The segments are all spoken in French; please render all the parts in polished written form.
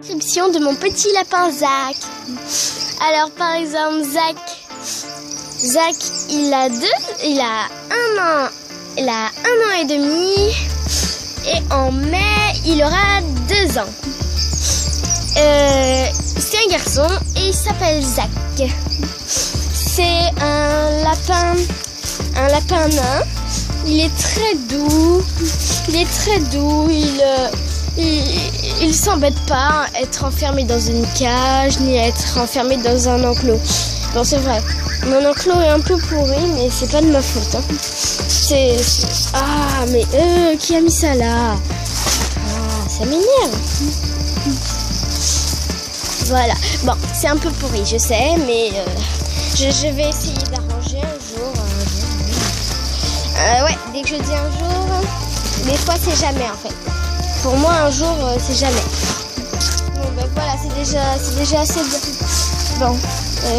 Description de mon petit lapin Zach. Alors par exemple Zach il a 1 an et demi et en mai il aura 2 ans. C'est un garçon et il s'appelle Zach. C'est un lapin nain. Il est très doux. Il s'embête pas à être enfermé dans une cage ni à être enfermé dans un enclos. Non, c'est vrai. Mon enclos est un peu pourri, mais c'est pas de ma faute. Hein. Ah, mais qui a mis ça là? Ah, ça m'énerve. Voilà. Bon, c'est un peu pourri, je sais, mais je vais essayer d'arranger un jour. Ouais, dès que je dis un jour, des fois c'est jamais en fait. Pour moi, un jour, c'est jamais. Bon, ben voilà, c'est déjà assez bien. Bon,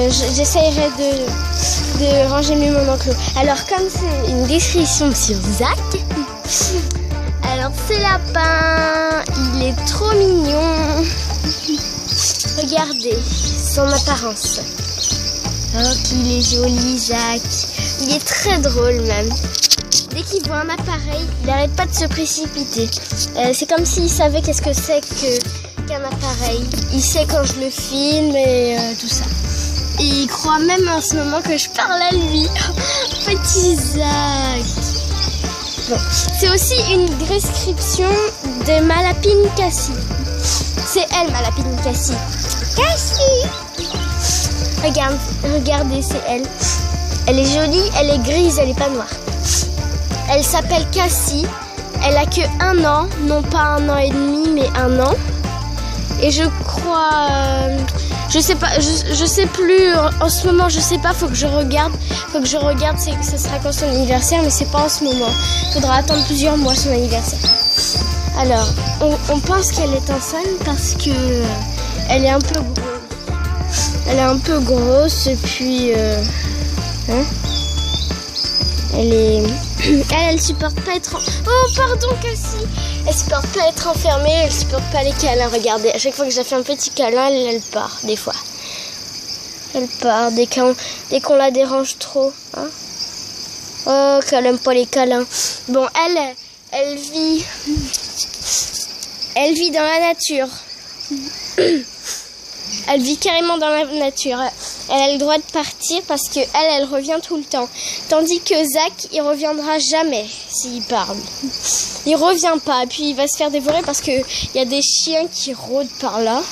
j'essayerai de ranger mieux mon enclos. Alors, comme c'est une description sur Zach, alors ce lapin, il est trop mignon. Regardez son apparence. Oh, qu'il est joli, Zach. Il est très drôle même. Dès qu'il voit un appareil, il n'arrête pas de se précipiter. C'est comme s'il savait qu'est-ce que c'est qu'un appareil. Il sait quand je le filme et tout ça. Et il croit même en ce moment que je parle à lui. Petit Zach. Bon. C'est aussi une description de ma lapine Cassie. C'est elle, ma lapine Cassie. Cassie! Regardez, c'est elle. Elle est jolie, elle est grise, elle n'est pas noire. Elle s'appelle Cassie. Elle a que 1 an, non pas 1 an et demi, mais 1 an. Et je crois, je sais pas, je sais plus. En ce moment, je sais pas. Faut que je regarde. Ça sera quand son anniversaire, mais c'est pas en ce moment. Faudra attendre plusieurs mois son anniversaire. Alors, on pense qu'elle est enceinte parce que elle est un peu grosse. Elle est un peu grosse et puis, Elle supporte pas être... Oh, pardon, Cassie. Elle supporte pas être enfermée, elle supporte pas les câlins. Regardez, à chaque fois que j'ai fait un petit câlin, elle part, des fois. Elle part dès qu'on la dérange trop. Hein. Oh, qu'elle aime pas les câlins. Bon, elle vit dans la nature. Elle vit carrément dans la nature. Elle a le droit de partir parce que elle revient tout le temps. Tandis que Zach, il reviendra jamais s'il parle. Il revient pas, et puis il va se faire dévorer parce que il y a des chiens qui rôdent par là.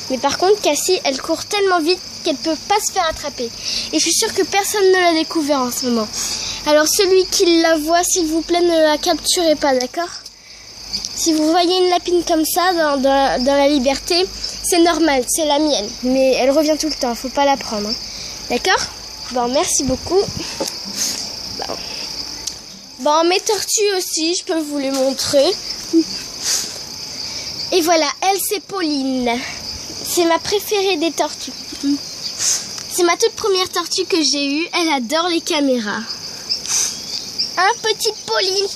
Mais par contre, Cassie, elle court tellement vite qu'elle peut pas se faire attraper. Et je suis sûre que personne ne l'a découvert en ce moment. Alors celui qui la voit, s'il vous plaît, ne la capturez pas, d'accord ? Si vous voyez une lapine comme ça dans la liberté, c'est normal, c'est la mienne. Mais elle revient tout le temps, faut pas la prendre. Hein. D'accord ? Bon, merci beaucoup. Bon, mes tortues aussi, je peux vous les montrer. Et voilà, elle c'est Pauline. C'est ma préférée des tortues. C'est ma toute première tortue que j'ai eue. Elle adore les caméras. Hein, petite Pauline.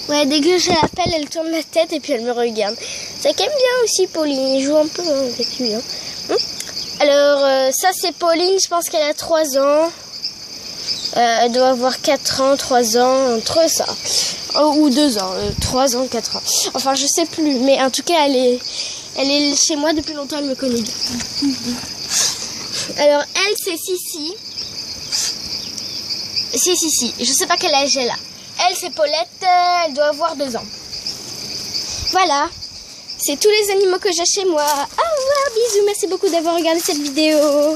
Ouais, dès que je l'appelle, elle tourne la tête et puis elle me regarde. Ça qu'aime bien aussi Pauline, il joue un peu avec lui. Hein. Alors, ça c'est Pauline, je pense qu'elle a 3 ans. Elle doit avoir 4 ans, 3 ans, entre ça. Oh, ou 2 ans, 3 ans, 4 ans. Enfin, je sais plus, mais en tout cas, elle est chez moi depuis longtemps, elle me connaît bien. Alors, elle, c'est Sissi. Si, je sais pas quel âge elle a. Elle, c'est Paulette, elle doit avoir 2 ans. Voilà, c'est tous les animaux que j'ai chez moi. Au revoir, bisous, merci beaucoup d'avoir regardé cette vidéo.